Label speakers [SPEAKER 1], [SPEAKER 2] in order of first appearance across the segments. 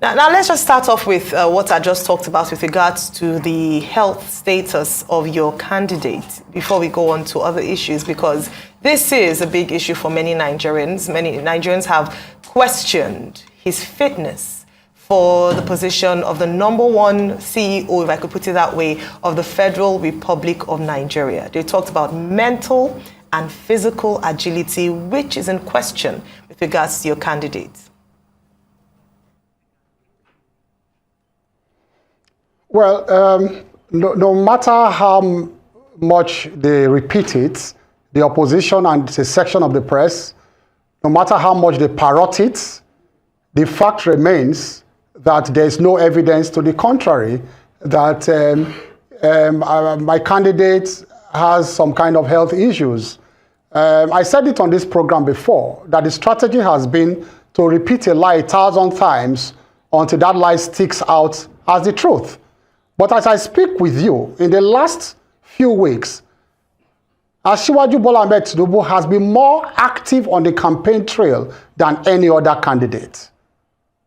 [SPEAKER 1] Now let's just start off with what I just talked about with regards to the health status of your candidate before we go on to other issues, because this is a big issue for many Nigerians. Many Nigerians have questioned his fitness for the position of the #1 CEO, if I could put it that way, of the Federal Republic of Nigeria. They talked about mental and physical agility, which is in question with regards to your candidate.
[SPEAKER 2] Well, no matter how much they repeat it, the opposition and the section of the press, no matter how much they parrot it, the fact remains that there is no evidence to the contrary that my candidate has some kind of health issues. I said it on this program before, that the strategy has been to repeat a lie 1,000 times until that lie sticks out as the truth. But as I speak with you, in the last few weeks, Asiwaju Bola Ahmed Tinubu has been more active on the campaign trail than any other candidate.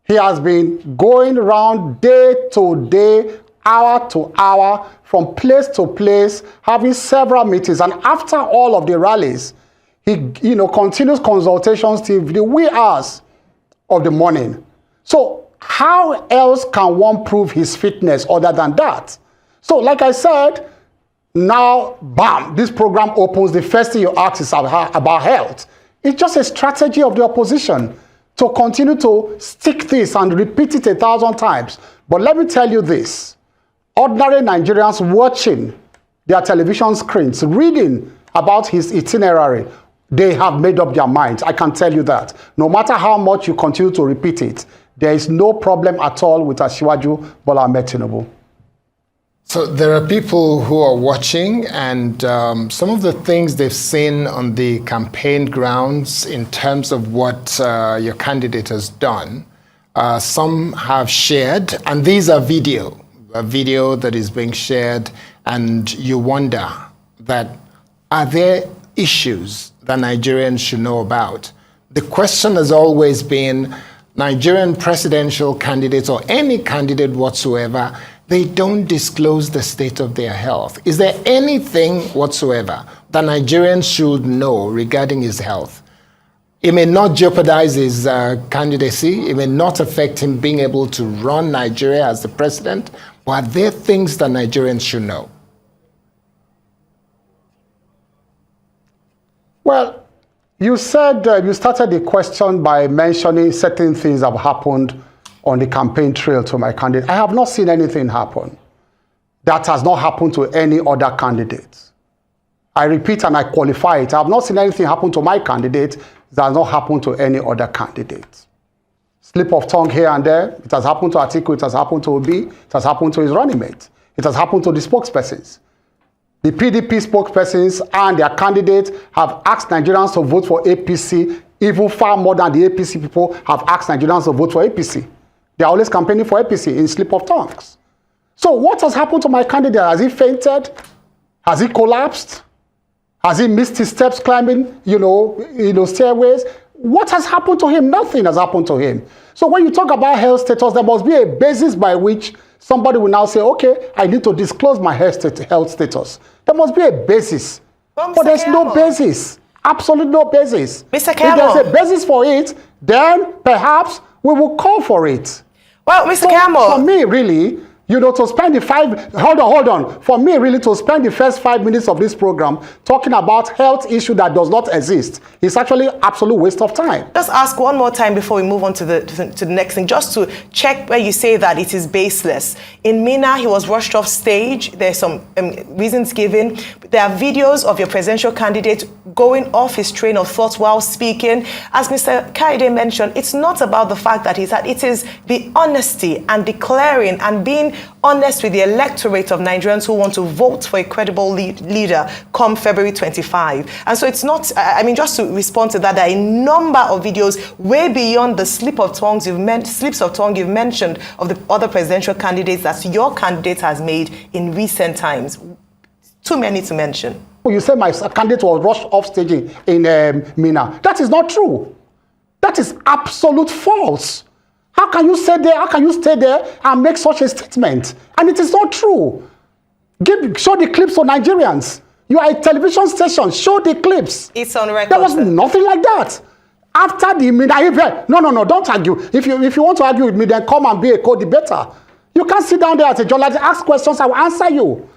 [SPEAKER 2] He has been going around day to day, hour to hour, from place to place, having several meetings. And after all of the rallies, he continues consultations till the wee hours of the morning. So how else can one prove his fitness other than that? So like I said, now, bam, this program opens. The first thing you ask is about health. It's just a strategy of the opposition to continue to stick this and repeat it 1,000 times. But let me tell you this. Ordinary Nigerians watching their television screens, reading about his itinerary, they have made up their minds. I can tell you that. No matter how much you continue to repeat it, there is no problem at all with Asiwaju Bola Ahmed Tinubu.
[SPEAKER 3] So there are people who are watching, and some of the things they've seen on the campaign grounds in terms of what your candidate has done, some have shared, and these are a video that is being shared, and you wonder that, are there issues that Nigerians should know about? The question has always been, Nigerian presidential candidates or any candidate whatsoever, they don't disclose the state of their health. Is there anything whatsoever that Nigerians should know regarding his health? It may not jeopardize his candidacy. It may not affect him being able to run Nigeria as the president. But are there things that Nigerians should know?
[SPEAKER 2] Well, you said you started the question by mentioning certain things have happened on the campaign trail to my candidate. I have not seen anything happen that has not happened to any other candidate. I repeat and I qualify it. I have not seen anything happen to my candidate that has not happened to any other candidate. Slip of tongue here and there. It has happened to Atiku, it has happened to Obi, it has happened to his running mate. It has happened to the spokespersons. The PDP spokespersons and their candidates have asked Nigerians to vote for APC, even far more than the APC people have asked Nigerians to vote for APC. They are always campaigning for APC in slip of tongues. So what has happened to my candidate? Has he fainted? Has he collapsed? Has he missed his steps climbing, stairways? What has happened to him? Nothing has happened to him. So when you talk about health status, there must be a basis by which somebody will now say, okay, I need to disclose my health status. There must be a basis. But there's no basis. Absolutely no basis.
[SPEAKER 1] Mr. Keyamo.
[SPEAKER 2] If there's a basis for it, then perhaps we will call for it.
[SPEAKER 1] Well, Mr. Keyamo.
[SPEAKER 2] For me, really, to spend hold on. For me, really, to spend the first 5 minutes of this program talking about health issue that does not exist is actually absolute waste of time.
[SPEAKER 1] Just ask one more time before we move on to the next thing, just to check where you say that it is baseless. In Mina, he was rushed off stage. There's some reasons given. There are videos of your presidential candidate going off his train of thought while speaking. As Mr. Kaide mentioned, it's not about the fact that it is the honesty and declaring and being honest with the electorate of Nigerians who want to vote for a credible leader come February 25. And so it's not, just to respond to that, there are a number of videos way beyond the slips of tongue you've mentioned of the other presidential candidates that your candidate has made in recent times. Too many to mention.
[SPEAKER 2] You say my candidate was rushed off stage in Mina. That is not true. That is absolute false. How can you stay there? How can you stay there and make such a statement? And it is not true. Show the clips for Nigerians. You are a television station. Show the clips.
[SPEAKER 1] It's on record.
[SPEAKER 2] There was nothing like that. After the no, don't argue. If you want to argue with me, then come and be a co-debater. You can't sit down there as a journalist, ask questions, I will answer you.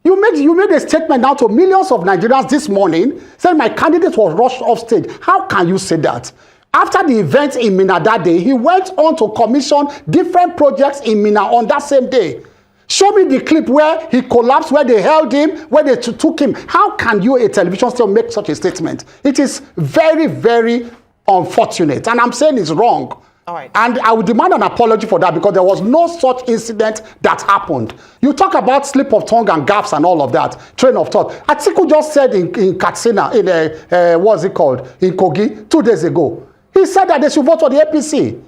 [SPEAKER 2] You made a statement now to millions of Nigerians this morning saying my candidate was rushed off stage. How can you say that? After the event in Minna that day, he went on to commission different projects in Minna on that same day. Show me the clip where he collapsed, where they held him, where they took him. How can you, a television station, make such a statement? It is very, very unfortunate. And I'm saying it's wrong.
[SPEAKER 1] All right.
[SPEAKER 2] And I would demand an apology for that because there was no such incident that happened. You talk about slip of tongue and gaps and all of that, train of thought. Atiku just said in Katsina, what's it called, in Kogi, 2 days ago. He said that they should vote for the APC.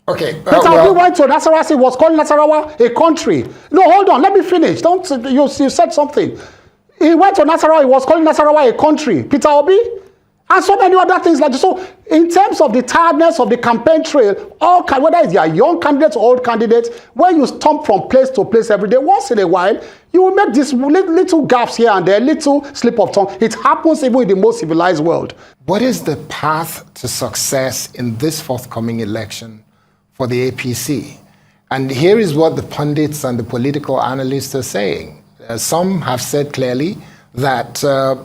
[SPEAKER 3] Okay.
[SPEAKER 2] Peter Obi went to Nasarawa, he was calling Nasarawa a country. No, hold on, let me finish. You said something. He went to Nasarawa, he was calling Nasarawa a country. Peter Obi? And so many other things like this. So, in terms of the tiredness of the campaign trail, whether it's your young candidates or old candidates, when you stomp from place to place every day, once in a while, you will make these little gaps here and there, little slip of tongue. It happens even in the most civilized world.
[SPEAKER 3] What is the path to success in this forthcoming election for the APC? And here is what the pundits and the political analysts are saying. Some have said clearly that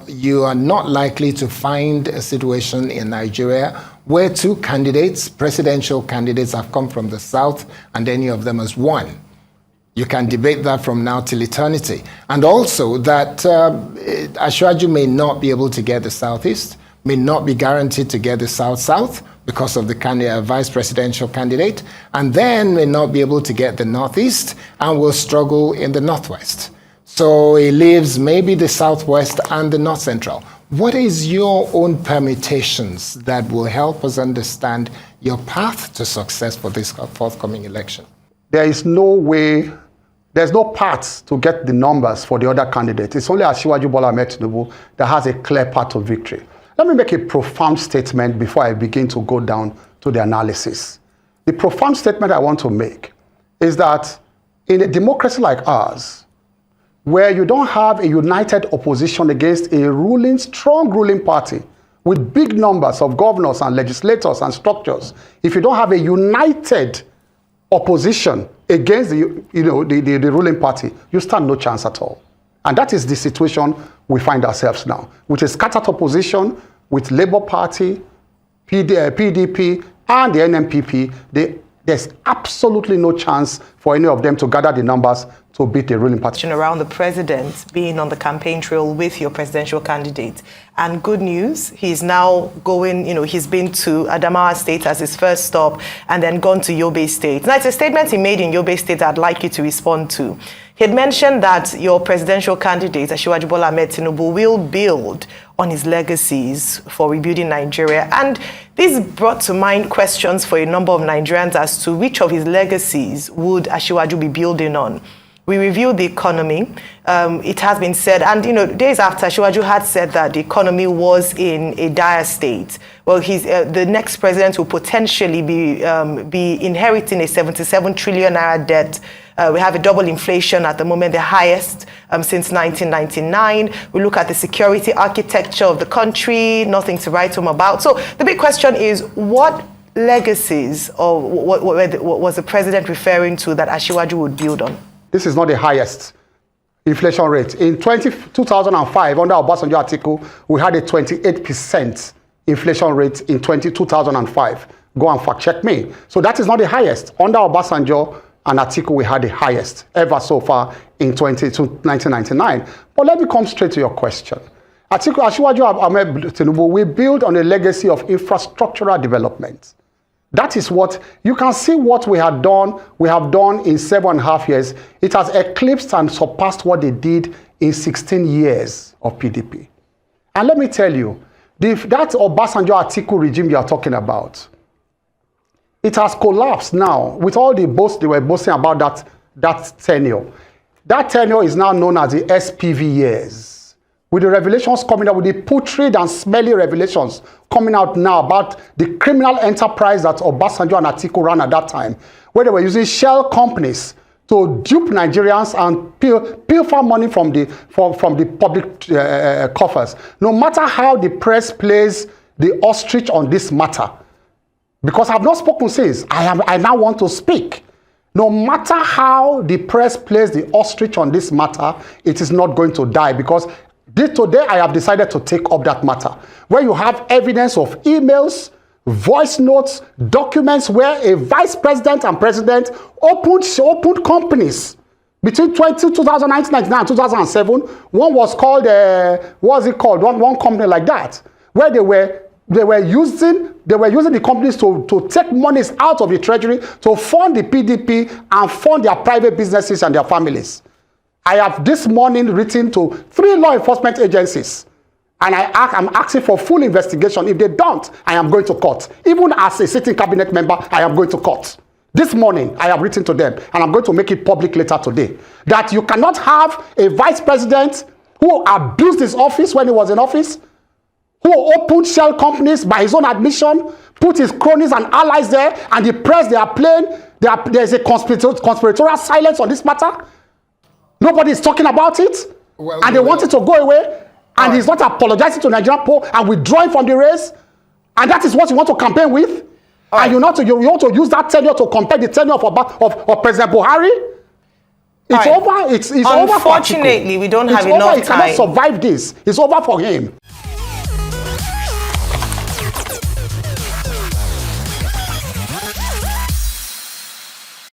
[SPEAKER 3] you are not likely to find a situation in Nigeria where two candidates, presidential candidates, have come from the south and any of them has won. You can debate that from now till eternity. And also that Ashwaju may not be able to get the southeast, may not be guaranteed to get the south-south because of the vice presidential candidate, and then may not be able to get the northeast and will struggle in the northwest. So he leaves maybe the southwest and the north central. What is your own permutations that will help us understand your path to success for this forthcoming election?
[SPEAKER 2] There is no way, there's no path to get the numbers for the other candidate. It's only Asiwaju Bola Ahmed Tinubu that has a clear path to victory. Let me make a profound statement before I begin to go down to the analysis. The profound statement I want to make is that in a democracy like ours, where you don't have a united opposition against a strong ruling party with big numbers of governors and legislators and structures, if you don't have a united opposition against the ruling party, you stand no chance at all. And that is the situation we find ourselves now, with a scattered opposition, with Labour Party, PDP, and the NMPP. There's absolutely no chance for any of them to gather the numbers to beat the ruling party.
[SPEAKER 1] Around the president being on the campaign trail with your presidential candidate. And good news, he's now going, he's been to Adamawa State as his first stop and then gone to Yobe State. Now, it's a statement he made in Yobe State I'd like you to respond to. He had mentioned that your presidential candidate, Asiwaju Bola Ahmed Tinubu, will build on his legacies for rebuilding Nigeria. And this brought to mind questions for a number of Nigerians as to which of his legacies would Asiwaju be building on. We reviewed the economy. It has been said, and days after, Asiwaju had said that the economy was in a dire state. Well, the next president will potentially be inheriting a 77 trillion naira debt. We have a double inflation at the moment, the highest since 1999. We look at the security architecture of the country, nothing to write home about. So the big question is, what legacies or what was the president referring to that Asiwaju would build on?
[SPEAKER 2] This is not the highest inflation rate. In 2005, under Obasanjo Atiku, we had a 28% inflation rate in 2005. Go and fact check me. So that is not the highest. Under Obasanjo and Atiku, we had the highest ever so far in 1999. But let me come straight to your question. Asiwaju Ahmed Tinubu, we build on a legacy of infrastructural development. That is what, you can see what we have done in 7.5 years. It has eclipsed and surpassed what they did in 16 years of PDP. And let me tell you, that Obasanjo Atiku regime you are talking about, it has collapsed now with all the boasts they were boasting about that tenure. That tenure is now known as the SPV years. with the revelations coming out, with the putrid and smelly revelations coming out now about the criminal enterprise that Obasanjo and Atiku ran at that time, where they were using shell companies to dupe Nigerians and pilfer money from the public coffers. No matter how the press plays the ostrich on this matter, because I've not spoken since, I now want to speak. No matter how the press plays the ostrich on this matter, it is not going to die, because today I have decided to take up that matter, where you have evidence of emails, voice notes, documents where a vice president and president opened companies between 2019 and 2007. One was called, what's it called? One company like that, where they were using the companies to take monies out of the treasury to fund the PDP and fund their private businesses and their families. I have this morning written to 3 law enforcement agencies, and I'm asking for full investigation. If they don't, I am going to court. Even as a sitting cabinet member, I am going to court. This morning, I have written to them, and I'm going to make it public later today, that you cannot have a vice president who abused his office when he was in office, who opened shell companies by his own admission, put his cronies and allies there, and the press, they are playing. There's a conspiratorial silence on this matter. Nobody is talking about it, and they want it to go away, and he's not apologizing to Nigerian people and withdrawing from the race, and that is what you want to campaign with, and you want to use that tenure to compare the tenure of President Buhari. It's over. It's over.
[SPEAKER 1] Unfortunately, we don't have enough time.
[SPEAKER 2] He cannot survive this. It's over for him.